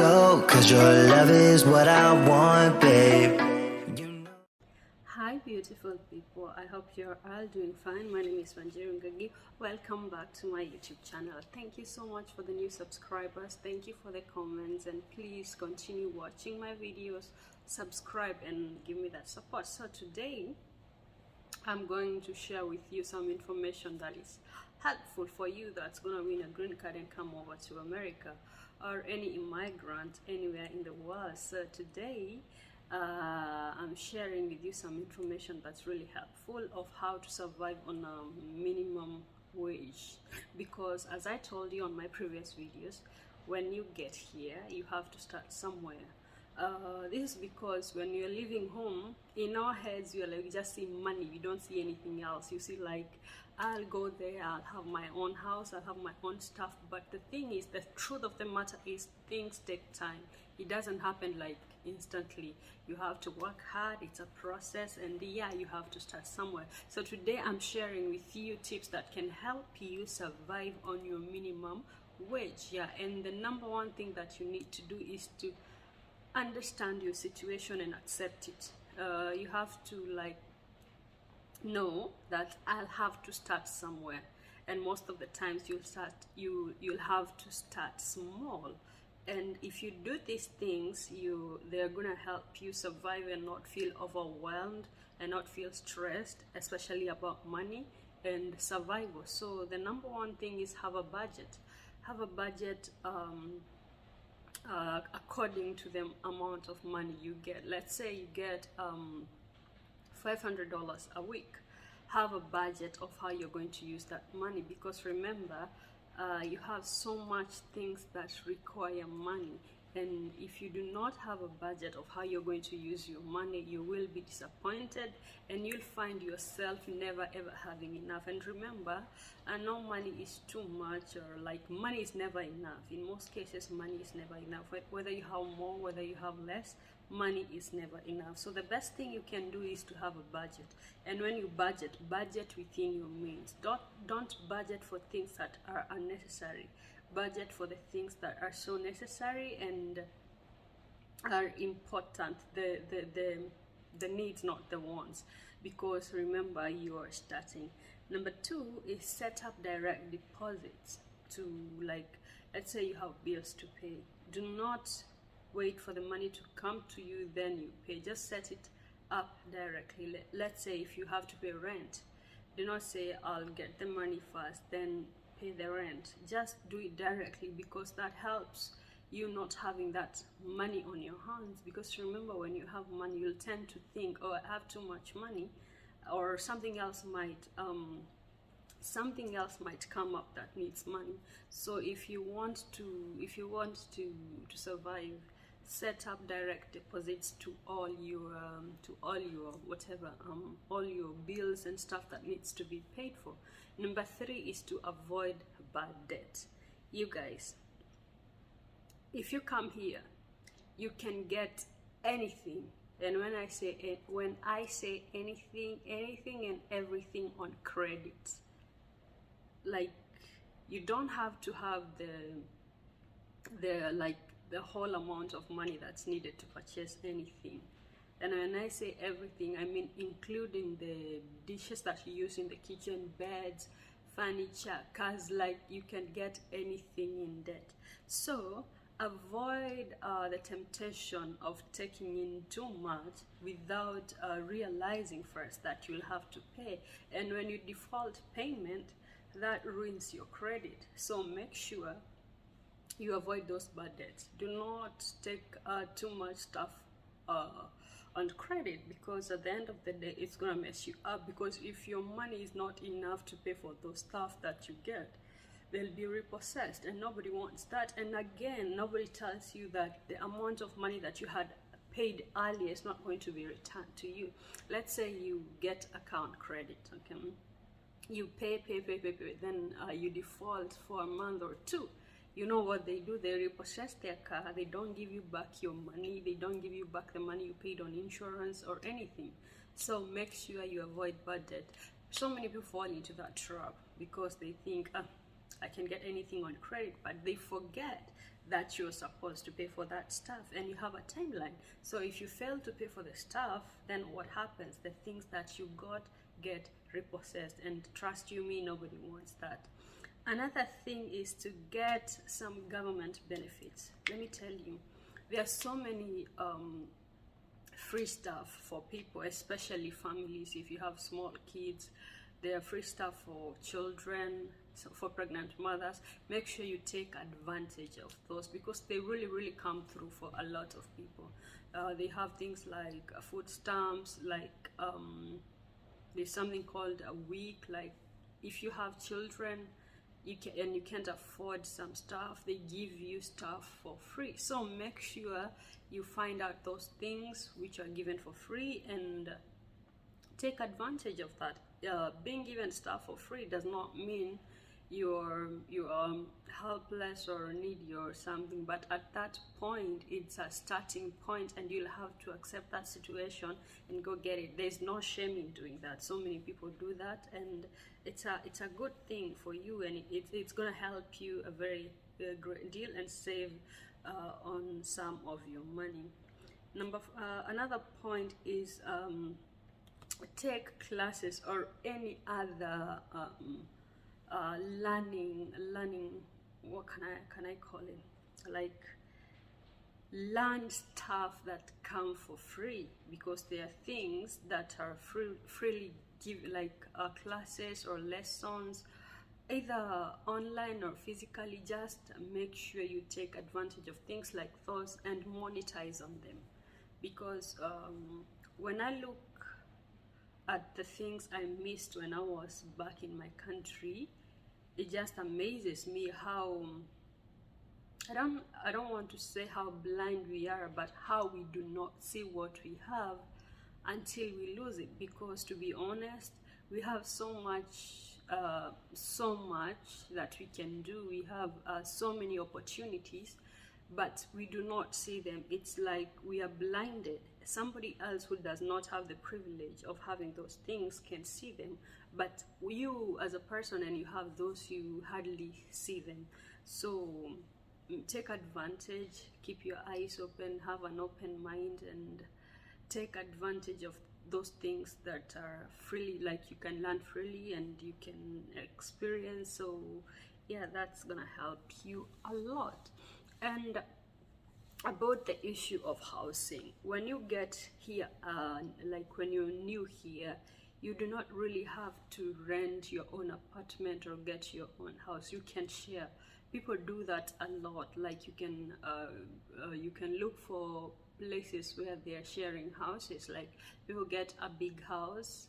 go, 'cause your love is what I want, babe. Hi beautiful people, I hope you're all doing fine. My name is Wanjiru Ngagi. Welcome back to my YouTube channel. Thank you so much for the new subscribers. Thank you for the comments, and please continue watching my videos, subscribe and give me that support. So today I'm going to share with you some information that is helpful for you that's going to win a green card and come over to America, or any immigrant anywhere in the world. So today I'm sharing with you some information that's really helpful of how to survive on a minimum wage, because as I told you on my previous videos, when you get here you have to start somewhere. This is because when you're leaving home, in our heads you're like, just see money, you don't see anything else. You see, like, I'll go there, I'll have my own house, I'll have my own stuff. But the thing is, the truth of the matter is, things take time. It doesn't happen like instantly. You have to work hard, it's a process, and yeah, you have to start somewhere. So today I'm sharing with you tips that can help you survive on your minimum wage. Yeah, and the number one thing that you need to do is to understand your situation and accept it. You have to, like, know that I'll have to start somewhere, and most of the times you'll have to start small. And if you do these things, they're gonna help you survive and not feel overwhelmed and not feel stressed, especially about money and survival. So the number one thing is have a budget. Have a budget according to the amount of money you get. Let's say you get $500 a week. Have a budget of how you're going to use that money, because remember, you have so much things that require money, and if you do not have a budget of how you're going to use your money, you will be disappointed and you'll find yourself never ever having enough. And remember, no money is too much, or like, money is never enough. In most cases, money is never enough. Whether you have more, whether you have less, money is never enough. So the best thing you can do is to have a budget. And when you budget within your means. Don't budget for things that are unnecessary. Budget for the things that are so necessary and are important, the needs, not the wants, because remember, you are starting. Number two is set up direct deposits to, like, let's say you have bills to pay. Do not wait for the money to come to you then you pay. Just set it up directly. Let's say if you have to pay rent, do not say I'll get the money first then pay the rent. Just do it directly, because that helps you not having that money on your hands. Because remember, when you have money, you'll tend to think, oh, I have too much money, or something else might come up that needs money. So if you want to survive, set up direct deposits to all your whatever, all your bills and stuff that needs to be paid for. Number three is to avoid bad debt. You guys, if you come here, you can get anything. And when I say anything and everything on credit, like, you don't have to have the whole amount of money that's needed to purchase anything. And when I say everything, I mean including the dishes that you use in the kitchen, beds, furniture, cars. Like, you can get anything in debt. So avoid the temptation of taking in too much without realizing first that you'll have to pay. And when you default payment, that ruins your credit. So make sure you avoid those bad debts. Do not take too much stuff on credit, because at the end of the day it's gonna mess you up. Because if your money is not enough to pay for those stuff that you get, they'll be repossessed, and nobody wants that. And again, nobody tells you that the amount of money that you had paid earlier is not going to be returned to you. Let's say you get account credit, okay? You pay, then you default for a month or two. You know what they do? They repossess their car. They don't give you back your money. They don't give you back the money you paid on insurance or anything. So make sure you avoid bad debt. So many people fall into that trap because they think, I can get anything on credit, but they forget that you're supposed to pay for that stuff, and you have a timeline. So if you fail to pay for the stuff, then what happens? The things that you got get repossessed, and trust you me, nobody wants that. Another thing is to get some government benefits. Let me tell you, there are so many free stuff for people, especially families. If you have small kids, there are free stuff for children, so for pregnant mothers. Make sure you take advantage of those, because they really come through for a lot of people. They have things like food stamps, like there's something called a week. Like if you have children, and you can't afford some stuff, they give you stuff for free. So make sure you find out those things which are given for free and take advantage of that. Being given stuff for free does not mean you're helpless or needy or something, but at that point it's a starting point, and you'll have to accept that situation and go get it. There's no shame in doing that. So many people do that, and it's a good thing for you, and it's gonna help you a very great deal and save on some of your money. Another point is take classes or any other learning, what can I call it, like learn stuff that come for free, because there are things that are freely give, like classes or lessons, either online or physically. Just make sure you take advantage of things like those and monetize on them, because when I look at the things I missed when I was back in my country, it just amazes me how I don't want to say how blind we are, but how we do not see what we have until we lose it. Because to be honest, we have so much that we can do. We have so many opportunities, but we do not see them. It's like we are blinded. Somebody else who does not have the privilege of having those things can see them, but you as a person, and you have those, you hardly see them. So take advantage, keep your eyes open, have an open mind, and take advantage of those things that are freely, like you can learn freely and you can experience. So yeah, that's gonna help you a lot. And about the issue of housing, when you get here, like when you're new here, you do not really have to rent your own apartment or get your own house. You can share. People do that a lot. Like you can look for places where they are sharing houses. Like people get a big house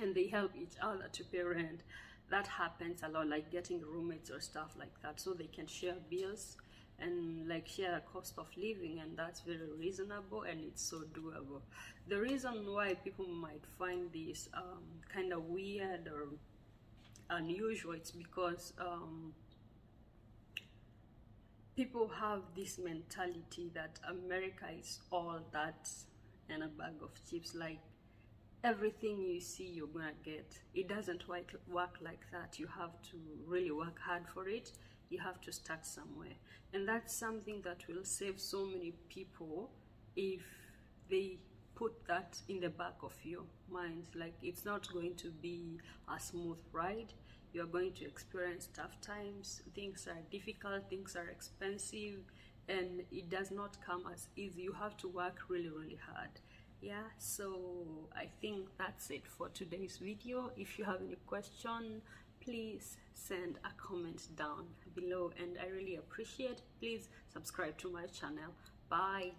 and they help each other to pay rent. That happens a lot, like getting roommates or stuff like that, so they can share bills and like share a cost of living, and that's very reasonable and it's so doable. The reason why people might find this kind of weird or unusual, it's because people have this mentality that America is all that and a bag of chips. Like everything you see you're gonna get. It doesn't work like that. You have to really work hard for it. You have to start somewhere, and that's something that will save so many people if they put that in the back of your minds. Like it's not going to be a smooth ride. You're going to experience tough times. Things are difficult, things are expensive, and it does not come as easy. You have to work really hard. Yeah, so I think that's it for today's video. If you have any question, please send a comment down below, and I really appreciate. Please subscribe to my channel. Bye.